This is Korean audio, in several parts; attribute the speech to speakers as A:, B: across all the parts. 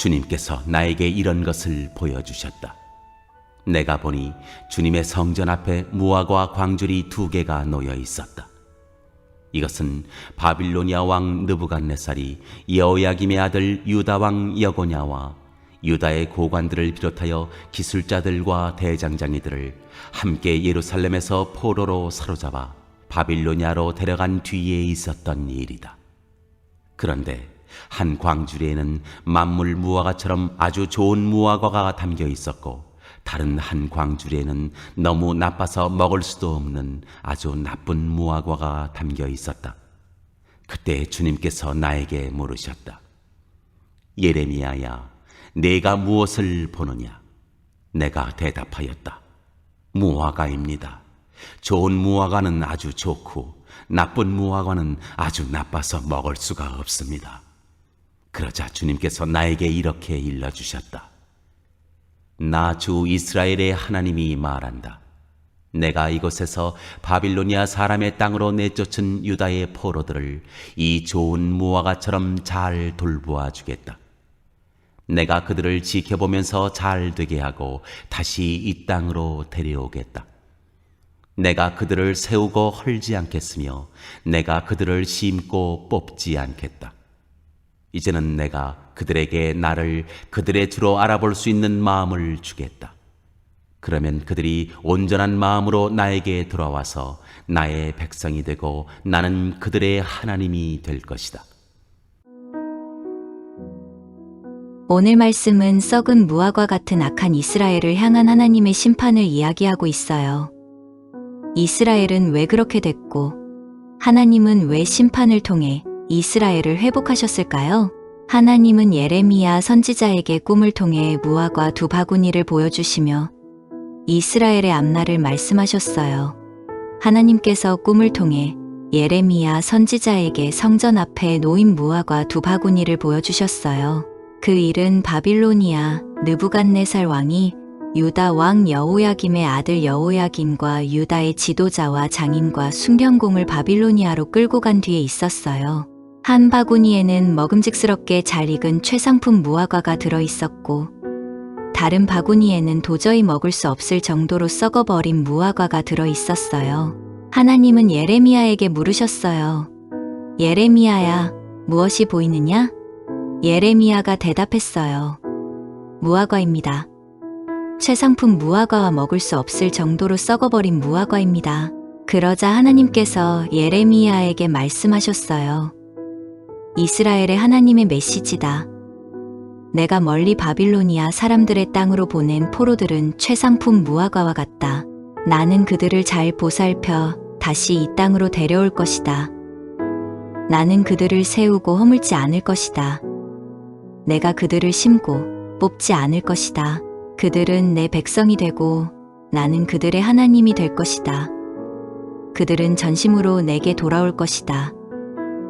A: 주님께서 나에게 이런 것을 보여주셨다. 내가 보니 주님의 성전 앞에 무화과 광줄이 2개가 놓여 있었다. 이것은 바빌로니아 왕 느부갓네살이 여호야김의 아들 유다 왕 여고냐와 유다의 고관들을 비롯하여 기술자들과 대장장이들을 함께 예루살렘에서 포로로 사로잡아 바빌로니아로 데려간 뒤에 있었던 일이다. 그런데 한 광주리에는 만물 무화과처럼 아주 좋은 무화과가 담겨 있었고, 다른 한 광주리에는 너무 나빠서 먹을 수도 없는 아주 나쁜 무화과가 담겨 있었다. 그때 주님께서 나에게 물으셨다. 예레미야야, 네가 무엇을 보느냐? 내가 대답하였다. 무화과입니다. 좋은 무화과는 아주 좋고 나쁜 무화과는 아주 나빠서 먹을 수가 없습니다. 그러자 주님께서 나에게 이렇게 일러주셨다. 나 주 이스라엘의 하나님이 말한다. 내가 이곳에서 바빌로니아 사람의 땅으로 내쫓은 유다의 포로들을 이 좋은 무화과처럼 잘 돌보아 주겠다. 내가 그들을 지켜보면서 잘 되게 하고 다시 이 땅으로 데려오겠다. 내가 그들을 세우고 헐지 않겠으며 내가 그들을 심고 뽑지 않겠다. 이제는 내가 그들에게 나를 그들의 주로 알아볼 수 있는 마음을 주겠다. 그러면 그들이 온전한 마음으로 나에게 돌아와서 나의 백성이 되고 나는 그들의 하나님이 될 것이다.
B: 오늘 말씀은 썩은 무화과 같은 악한 이스라엘을 향한 하나님의 심판을 이야기하고 있어요. 이스라엘은 왜 그렇게 됐고, 하나님은 왜 심판을 통해 이스라엘을 회복하셨을까요? 하나님은 예레미야 선지자에게 꿈을 통해 무화과 2바구니를 보여주시며 이스라엘의 앞날을 말씀하셨어요. 하나님께서 꿈을 통해 예레미야 선지자에게 성전 앞에 놓인 무화과 2바구니를 보여주셨어요. 그 일은 바빌로니아 느부갓네살 왕이 유다 왕 여호야김의 아들 여호야김과 유다의 지도자와 장인과 순경공을 바빌로니아로 끌고 간 뒤에 있었어요. 한 바구니에는 먹음직스럽게 잘 익은 최상품 무화과가 들어있었고, 다른 바구니에는 도저히 먹을 수 없을 정도로 썩어버린 무화과가 들어있었어요. 하나님은 예레미야에게 물으셨어요. 예레미야야, 무엇이 보이느냐? 예레미야가 대답했어요. 무화과입니다. 최상품 무화과와 먹을 수 없을 정도로 썩어버린 무화과입니다. 그러자 하나님께서 예레미야에게 말씀하셨어요. 이스라엘의 하나님의 메시지다. 내가 멀리 바빌로니아 사람들의 땅으로 보낸 포로들은 최상품 무화과와 같다. 나는 그들을 잘 보살펴 다시 이 땅으로 데려올 것이다. 나는 그들을 세우고 허물지 않을 것이다. 내가 그들을 심고 뽑지 않을 것이다. 그들은 내 백성이 되고 나는 그들의 하나님이 될 것이다. 그들은 전심으로 내게 돌아올 것이다.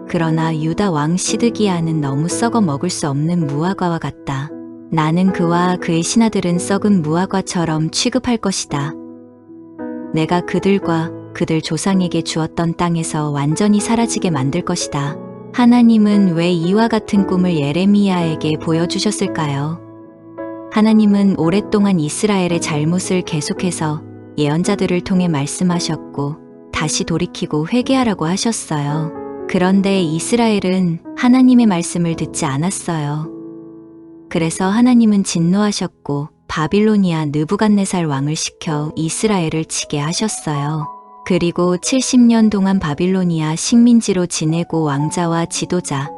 B: 그러나 유다 왕 시드기야는 너무 썩어 먹을 수 없는 무화과와 같다. 나는 그와 그의 신하들은 썩은 무화과처럼 취급할 것이다. 내가 그들과 그들 조상에게 주었던 땅에서 완전히 사라지게 만들 것이다. 하나님은 왜 이와 같은 꿈을 예레미야에게 보여주셨을까요? 하나님은 오랫동안 이스라엘의 잘못을 계속해서 예언자들을 통해 말씀하셨고 다시 돌이키고 회개하라고 하셨어요. 그런데 이스라엘은 하나님의 말씀을 듣지 않았어요. 그래서 하나님은 진노하셨고 바빌로니아 느부갓네살 왕을 시켜 이스라엘을 치게 하셨어요. 그리고 70년 동안 바빌로니아 식민지로 지내고 왕자와 지도자,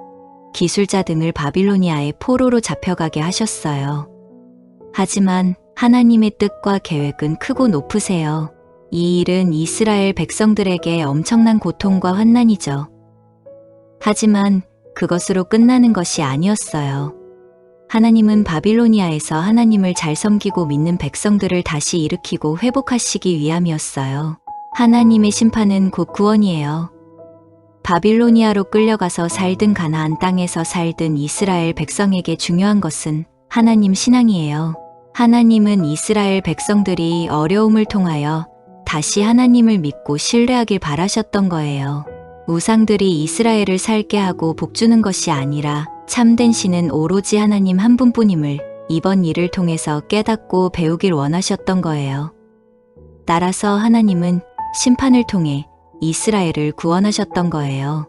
B: 기술자 등을 바빌로니아의 포로로 잡혀가게 하셨어요. 하지만 하나님의 뜻과 계획은 크고 높으세요. 이 일은 이스라엘 백성들에게 엄청난 고통과 환난이죠. 하지만 그것으로 끝나는 것이 아니었어요. 하나님은 바빌로니아에서 하나님을 잘 섬기고 믿는 백성들을 다시 일으키고 회복하시기 위함이었어요. 하나님의 심판은 곧 구원이에요. 바빌로니아로 끌려가서 살든 가나안 땅에서 살든 이스라엘 백성에게 중요한 것은 하나님 신앙이에요. 하나님은 이스라엘 백성들이 어려움을 통하여 다시 하나님을 믿고 신뢰하길 바라셨던 거예요. 우상들이 이스라엘을 살게 하고 복주는 것이 아니라 참된 신은 오로지 하나님 한 분뿐임을 이번 일을 통해서 깨닫고 배우길 원하셨던 거예요. 따라서 하나님은 심판을 통해 이스라엘을 구원하셨던 거예요.